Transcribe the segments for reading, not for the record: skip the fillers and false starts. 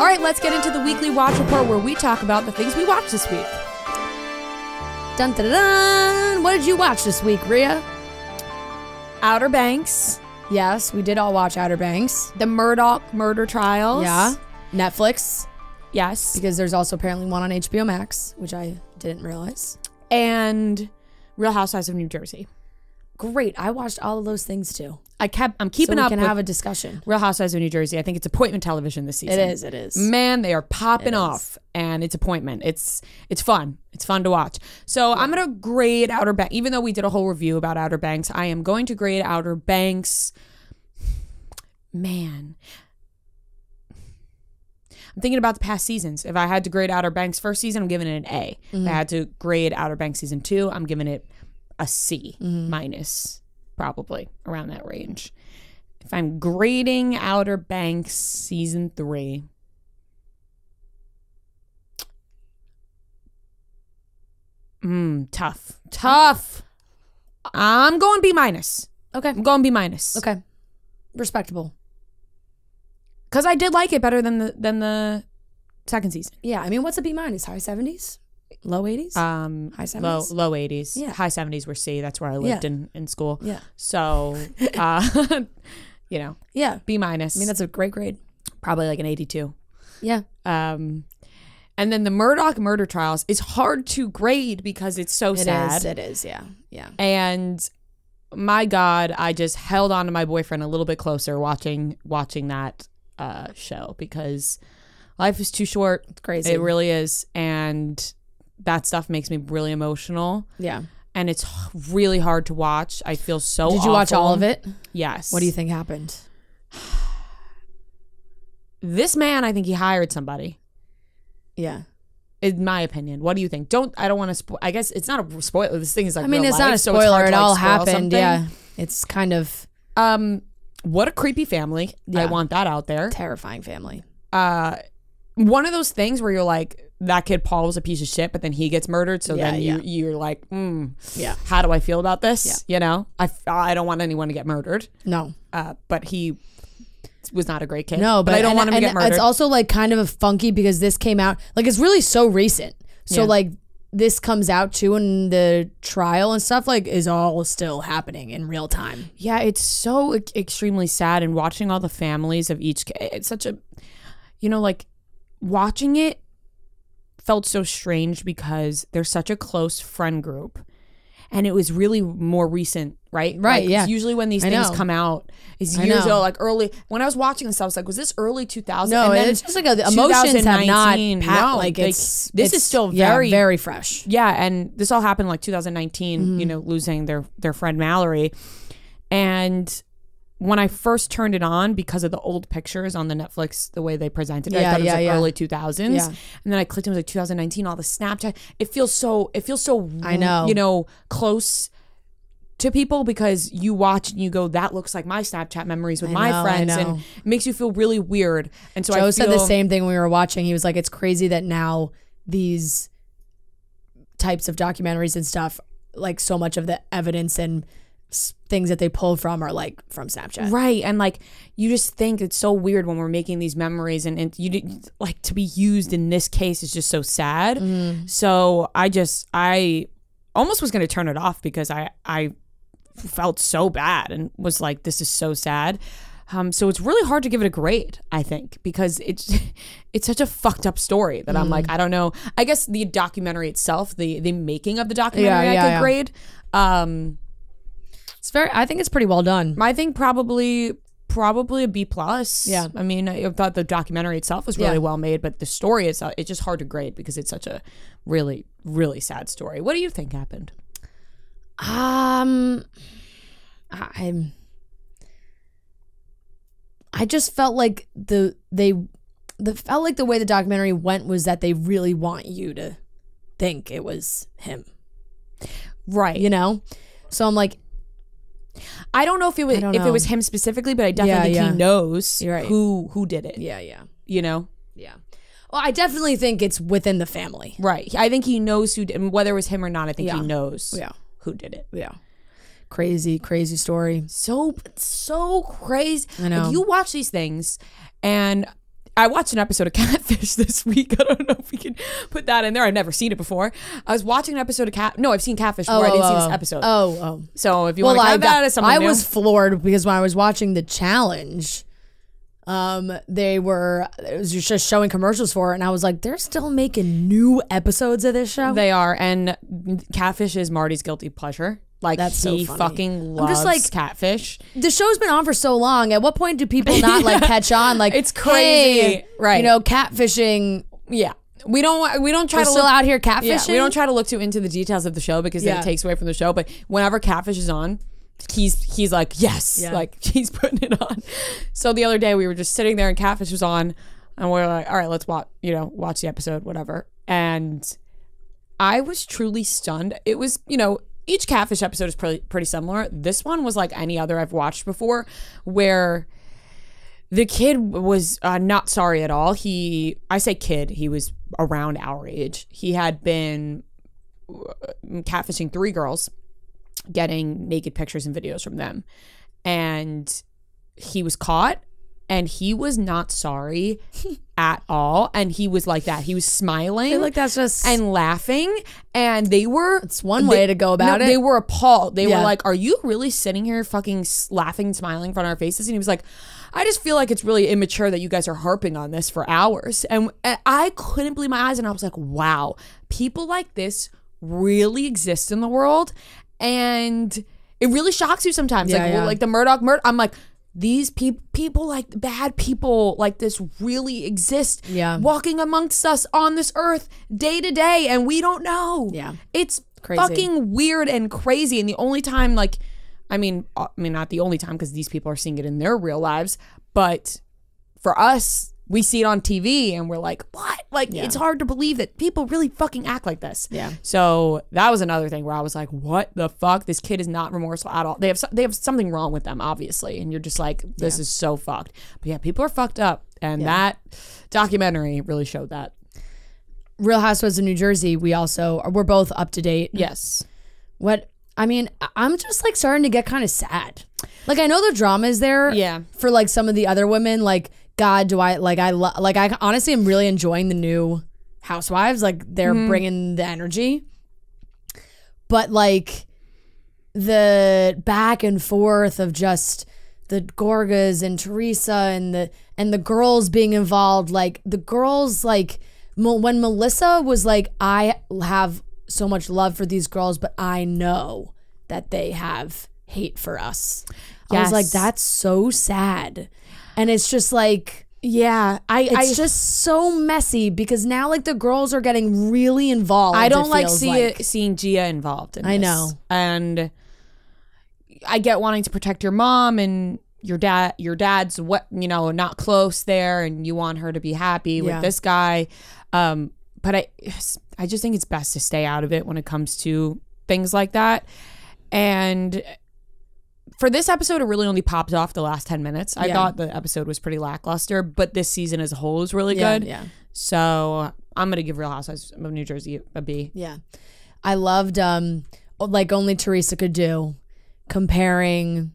All right, let's get into the weekly watch report where we talk about the things we watched this week. Dun dun dun! What did you watch this week, Rhea? Outer Banks. Yes, we did all watch Outer Banks. The Murdaugh murder trials. Yeah. Netflix. Yes. Because there's also apparently one on HBO Max, which I didn't realize. And Real Housewives of New Jersey. Great. I watched all of those things too. I'm keeping up we can with have a discussion. Real Housewives of New Jersey. I think it's appointment television this season. It is. Man, they are popping off, and it's appointment. It's fun. It's fun to watch. So I'm gonna grade Outer Banks. Even though we did a whole review about Outer Banks, I am going to grade Outer Banks. Man, I'm thinking about the past seasons. If I had to grade Outer Banks first season, I'm giving it an A. If I had to grade Outer Banks season 2, I'm giving it a C minus, probably around that range. If I'm grading Outer Banks season 3, tough. I'm going B minus. Okay. I'm going B minus. Okay. Respectable. Because I did like it better than the second season. Yeah, I mean, what's a B minus? High 70s? Low 80s? High 70s? Low 80s. Yeah. High 70s were C. That's where I lived in school. Yeah. So, Yeah. B minus. I mean, that's a great grade. Probably like an 82. Yeah. And then the Murdaugh murder trials is hard to grade because it's so sad. It is. Yeah. And my God, I just held on to my boyfriend a little bit closer watching that show because life is too short. It's crazy. It really is. And that stuff makes me really emotional. Yeah. And it's really hard to watch. I feel so Did you watch awful. all of it? Yes. What do you think happened? This man, I think he hired somebody. Yeah. In my opinion. What do you think? I don't want to spoil. I guess it's not a spoiler. This thing is like I mean, real it's life, not a so spoiler. hard It to, all spoil happened. something. Yeah. It's kind of What a creepy family. Yeah. I want that out there. terrifying family. One of those things where you're like, that kid Paul was a piece of shit, but then he gets murdered. So Yeah, then yeah. you're like, Yeah. how do I feel about this? Yeah. You know, I don't want anyone to get murdered. No. But he was not a great kid. No, but I don't want him to get murdered. It's also like kind of funky because this came out, like it's really so recent. So Yeah. like this comes out too, and the trial and stuff like is all still happening in real time. Yeah, it's so extremely sad, and watching all the families of each, it's such a, like watching it felt so strange because they're such a close friend group, and it was really more recent, right? Right, Like, yeah. Usually when these I things know. come out, is I years know. ago, like early. When I was watching this, I was like, was this early 2000? No, and then it's just like the emotions have not 2019, pat, like it's this is still yeah, very very fresh. Yeah, and this all happened like 2019, losing their friend Mallory. And when I first turned it on, because of the old pictures on the Netflix, the way they presented it, I thought it was like early 2000s. Yeah. And then I clicked, it was like 2019, all the Snapchat. It feels so I know. close to people because you watch and you go, that looks like my Snapchat memories with my friends. I know. And it makes you feel really weird. And so Joe I said the same thing when we were watching. He was like, it's crazy that now these types of documentaries and stuff, like so much of the evidence and things that they pull from are like from Snapchat. Right. And like, you just think it's so weird when we're making these memories and like to be used in this case is just so sad. So I almost was going to turn it off because I felt so bad and was like, this is so sad. So it's really hard to give it a grade, I think, because it's such a fucked up story that I'm like, I don't know. I guess the documentary itself, the making of the documentary, I could grade. I think it's pretty well done. I think probably a B plus. Yeah. I mean, I thought the documentary itself was really well made, but the story is it's just hard to grade because it's such a really, really sad story. What do you think happened? I just felt like the way the documentary went was that they really want you to think it was him. Right. So I'm like, I don't know if it was him specifically, but I definitely think he knows who did it. Yeah. Yeah. Well, I definitely think it's within the family. Right. I think he knows who did, and whether it was him or not, I think he knows Yeah. who did it. Yeah. Crazy story. So crazy. I know. Like, you watch these things and I watched an episode of Catfish this week. I don't know if we can put that in there. I've never seen it before. I was watching an episode of No, I've seen Catfish before. I didn't see this episode. So if you want to count that as something I new. was floored because when I was watching the challenge, it was just showing commercials for it, and I was like, they're still making new episodes of this show? They are, and Catfish is Marty's guilty pleasure. Like, That's he so funny. fucking loves Catfish. The show's been on for so long. At what point do people not like catch on? Like, It's crazy. hey, Right. You know, catfishing. Yeah. We don't try We're to still look, out here catfishing. we don't try to look too into the details of the show because then it takes away from the show. But whenever Catfish is on, he's like, yes, like he's putting it on. So the other day we were just sitting there and Catfish was on, and we're like, all right, let's watch the episode, whatever. And I was truly stunned. It was, each Catfish episode is pretty similar. This one was like any other I've watched before, where the kid was not sorry at all. I say kid, he was around our age. He had been catfishing 3 girls, getting naked pictures and videos from them. And he was caught, and he was not sorry at all. And he was like that. He was smiling. I feel like that's just and laughing. And they were... It's one way to go about it. They were appalled. They were like, are you really sitting here fucking laughing, smiling in front of our faces? And he was like, I just feel like it's really immature that you guys are harping on this for hours. And I couldn't believe my eyes. And I was like, wow, people like this really exist in the world. And it really shocks you sometimes. Like the Murdoch murder. I'm like, these people like bad people like this really exist, walking amongst us on this earth day to day, and we don't know. It's crazy. Fucking weird and crazy. And the only time, like, I mean not the only time, because these people are seeing it in their real lives, but for us, we see it on TV and we're like, what? Like, it's hard to believe that people really fucking act like this. So that was another thing where I was like, what the fuck? This kid is not remorseful at all. They have something wrong with them, obviously. And you're just like, this is so fucked. But yeah, people are fucked up. And that documentary really showed that. Real Housewives of New Jersey, we're both up to date. Yes. I'm just like starting to get kind of sad. Like, I know the drama is there for like some of the other women, like, God, I honestly am really enjoying the new housewives. Like, they're bringing the energy. But like the back and forth of just the Gorgas and Teresa and the girls being involved, like the girls, like when Melissa was like, I have so much love for these girls, but I know that they have hate for us. I was like, that's so sad. And it's just like, it's just so messy because now like the girls are getting really involved. I don't like seeing Gia involved in this. I know. And I get wanting to protect your mom and your dad's not close there, and you want her to be happy with this guy. But I just think it's best to stay out of it when it comes to things like that. And for this episode, it really only popped off the last 10 minutes. I thought the episode was pretty lackluster, but this season as a whole is really good. Yeah. So I'm going to give Real Housewives of New Jersey a B. Yeah. I loved, like only Teresa could do, comparing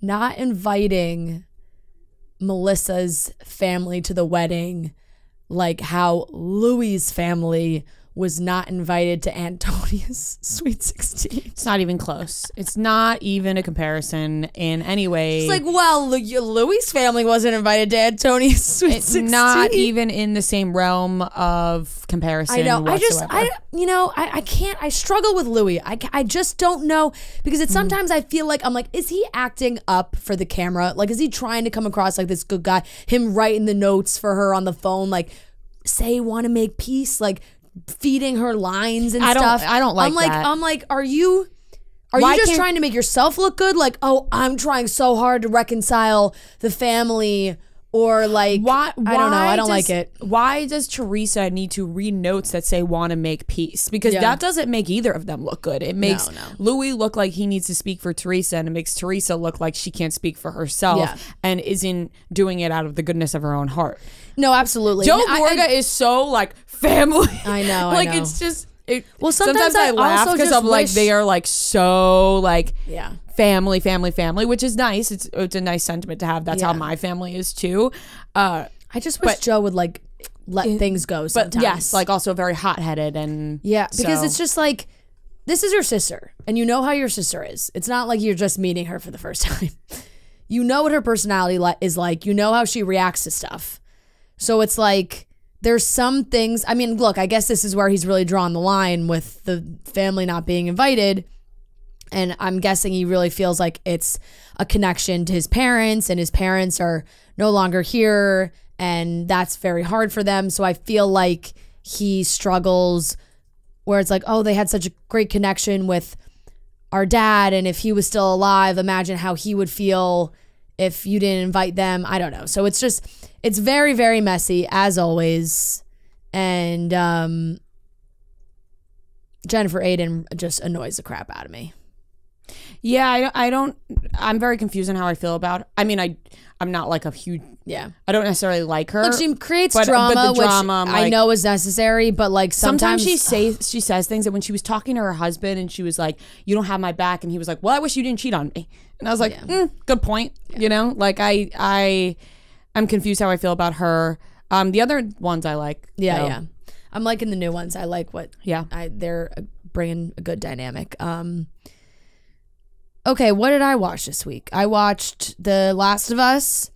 not inviting Melissa's family to the wedding, like how Louis' family was not invited to Antonia's Sweet 16. It's not even close. It's not even a comparison in any way. It's like, well, Louis' family wasn't invited to Antonia's Sweet 16. It's not even in the same realm of comparison. I know. Whatsoever. I can't. I struggle with Louis. I just don't know, because it's sometimes I feel like I'm like, is he acting up for the camera? Like, is he trying to come across like this good guy? Him writing the notes for her on the phone, like, say want to make peace, like feeding her lines and stuff. I don't like that. I'm like, are you just trying to make yourself look good? Like, oh, I'm trying so hard to reconcile the family, or like, I don't know. I don't like it. Why does Teresa need to read notes that say want to make peace? Because that doesn't make either of them look good. It makes Louis look like he needs to speak for Teresa, and it makes Teresa look like she can't speak for herself and isn't doing it out of the goodness of her own heart. No, absolutely. Joe Gorga is so like family. I know. Like, it's just, Well, sometimes I laugh also because just I'm like wish- they are like so like Yeah. family, which is nice. It's a nice sentiment to have. That's how Yeah. my family is too. I just wish Joe would like let things go sometimes. But yes, like also very hot headed and yeah, because so- it's just like this is your sister, and you know how your sister is. It's not like you're just meeting her for the first time. You know what her personality is like. You know how she reacts to stuff. So it's like there's some things. I mean, look, I guess this is where he's really drawn the line with the family not being invited. And I'm guessing he really feels like it's a connection to his parents, and his parents are no longer here, and that's very hard for them. So I feel like he struggles where it's like, oh, they had such a great connection with our dad, and if he was still alive, imagine how he would feel if you didn't invite them. I don't know. So it's just, it's very, very messy as always. And Jennifer Aiden just annoys the crap out of me. Yeah, I'm very confused on how I feel about. I mean, I'm not like a huge. Yeah. I don't necessarily like her. Look, she creates but drama, the drama, which like, I know is necessary, but like sometimes she says things that when she was talking to her husband and she was like, "You don't have my back," and he was like, "Well, I wish you didn't cheat on me," and I was like, "Good point." Yeah. You know, like I'm confused how I feel about her. The other ones I like. Yeah, yeah. I'm liking the new ones. I like what. Yeah. They're bringing a good dynamic. Okay, what did I watch this week? I watched The Last of Us,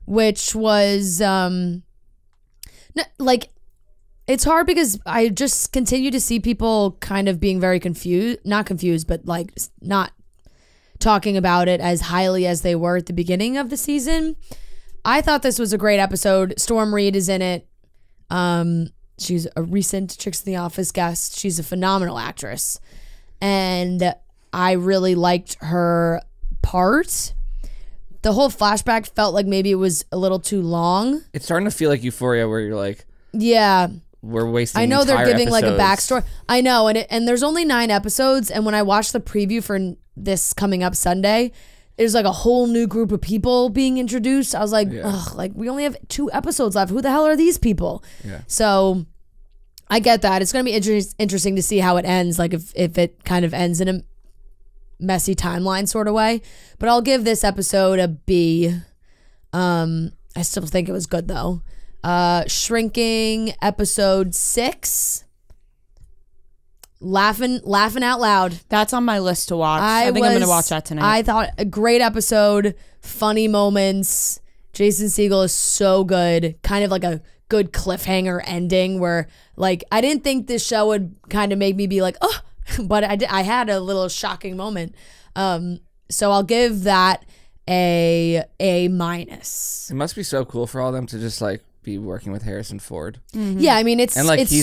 which was like, it's hard because I just continue to see people kind of being very not confused, but like not talking about it as highly as they were at the beginning of the season. I thought this was a great episode. Storm Reed is in it. She's a recent Chicks in the Office guest. She's a phenomenal actress. And I really liked her part. The whole flashback felt like maybe it was a little too long. It's starting to feel like Euphoria, where you're like, yeah, we're wasting. I know they're entire giving episodes. like a backstory. I know, and there's only 9 episodes. And when I watched the preview for this coming up Sunday, there's like a whole new group of people being introduced. I was like, ugh, like we only have 2 episodes left. Who the hell are these people? Yeah. So I get that. It's going to be interesting to see how it ends. Like if it kind of ends in a messy timeline sort of way, but I'll give this episode a B. I still think it was good though. Shrinking episode 6. Laughing out loud. That's on my list to watch. I think I'm going to watch that tonight. I thought a great episode, funny moments. Jason Segel is so good. Kind of like a good cliffhanger ending where like I didn't think this show would kind of make me be like, oh, but I had a little shocking moment. So I'll give that a minus. It must be so cool for all of them to just like be working with Harrison Ford. Mm-hmm. Yeah, I mean it's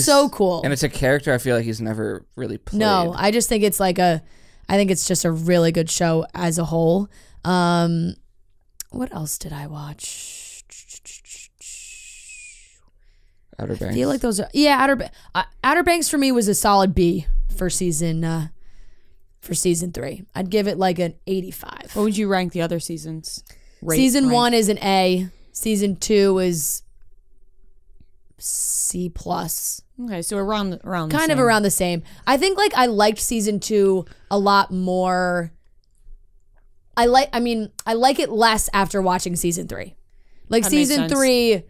so cool. And it's a character I feel like he's never really played. No, I just think it's like I think it's just a really good show as a whole. What else did I watch? Outer Banks. I feel like those are Outer Banks for me was a solid B for season 3. I'd give it like an 85. What would you rank the other seasons? Season 1 is an A. Season 2 is C plus. Okay, so around the kind of around the same. I think like I liked season 2 a lot more. I like it less after watching season 3. Like That season makes sense. 3,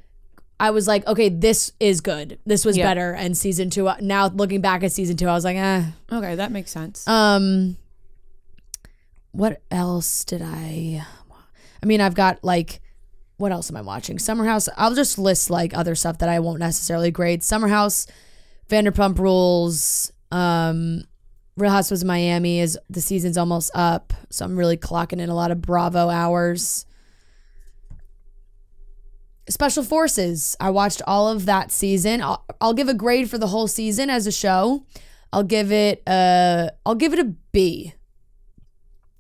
I was like, okay, this is good. This was better. And season 2, now looking back at season 2, I was like, eh. Okay, that makes sense. What else did I mean, I've got like, what else am I watching? Summer House. I'll just list like other stuff that I won't necessarily grade. Summer House, Vanderpump Rules, Real Housewives of Miami is the season's almost up, so I'm really clocking in a lot of Bravo hours. Special Forces. I watched all of that season. I'll give a grade for the whole season as a show. I'll give it a B.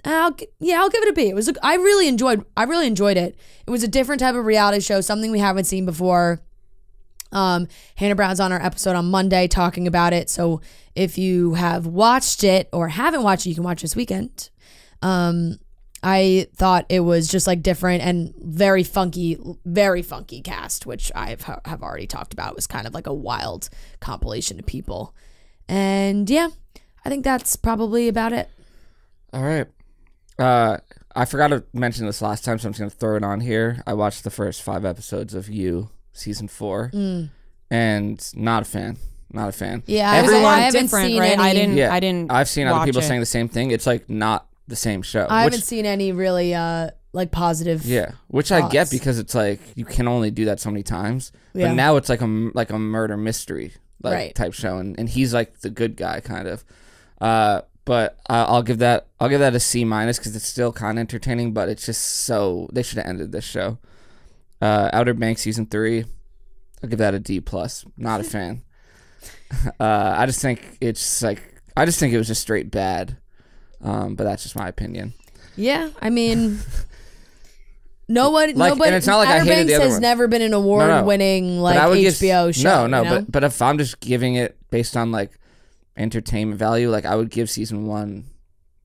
I'll give it a B. It was I really enjoyed it. It was a different type of reality show, something we haven't seen before. Hannah Brown's on our episode on Monday talking about it. So if you have watched it or haven't watched it, you can watch this weekend. I thought it was just like different and very funky cast, which I have already talked about. It was kind of like a wild compilation of people. And yeah, I think that's probably about it. All right. I forgot to mention this last time, so I'm just gonna throw it on here. I watched the first 5 episodes of You season 4, and not a fan. Not a fan. Yeah, Everyone, I haven't different, seen right? any. I didn't. I've seen other watch people it. saying the same thing. It's like not the same show. I which, haven't seen any really like positive. Yeah, which I get thoughts. because it's like you can only do that so many times. Yeah. But now it's like a murder mystery Right. type show, and he's like the good guy kind of. But I'll give that a C- because it's still kind of entertaining, but it's just so they should have ended this show. Outer Banks season 3, I'll give that a D+. Not a fan. I just think it was just straight bad. But that's just my opinion. Yeah, I mean, nobody. and it's not like I Outer hated the Banks other has one. never been an award-winning like But I would HBO give, show. No, you know? but if I'm just giving it based on like entertainment value, like I would give season 1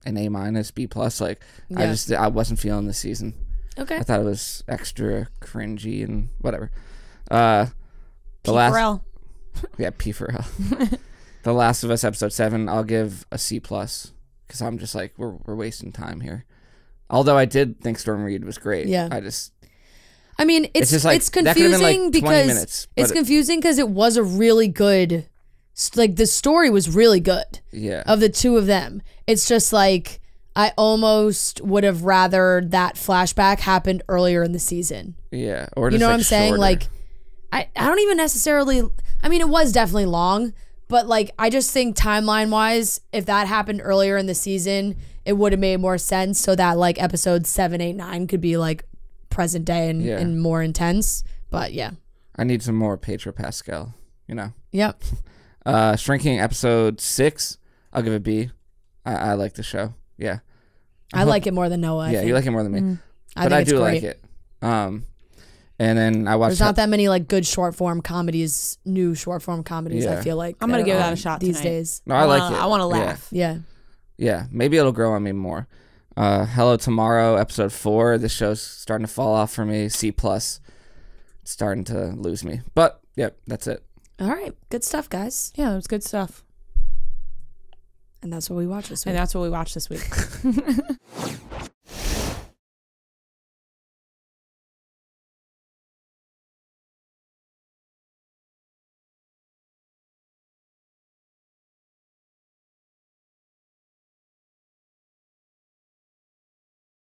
an A-, B+. Like Yeah. I wasn't feeling this season. Okay. I thought it was extra cringy and whatever. The Pete last, Farrell. yeah, P for L. The Last of Us episode 7, I'll give a C+, because I'm just like we're wasting time here. Although I did think Storm Reed was great. Yeah. I mean, it's just like it's that could have been confusing like 20 because minutes, it's but confusing because it was a really good, like the story was really good yeah. of the two of them. It's just like I almost would have rather that flashback happened earlier in the season. Yeah, or You just know what like I'm saying? shorter. Like, I don't even necessarily. I mean, it was definitely long, but like, I just think timeline wise, if that happened earlier in the season, it would have made more sense. So that like episodes 7, 8, 9 could be like present day and more intense. But yeah, I need some more Pedro Pascal. You know. yep. Shrinking episode 6, I'll give it B. I like the show. Yeah. I like it more than Noah. I Yeah, think. you like it more than me. I But think I it's do great. like it. And then I watched There's not that many like good short form comedies, new short form comedies. Yeah. I feel like I'm gonna are give that on a shot these tonight. days. No, I like it. I want to Yeah. laugh. Yeah. Yeah, maybe it'll grow on me more. Hello Tomorrow, episode 4. This show's starting to fall off for me. C+. It's starting to lose me. But, yep, that's it. All right, good stuff, guys. Yeah, it was good stuff. And that's what we watched this week. And that's what we watched this week.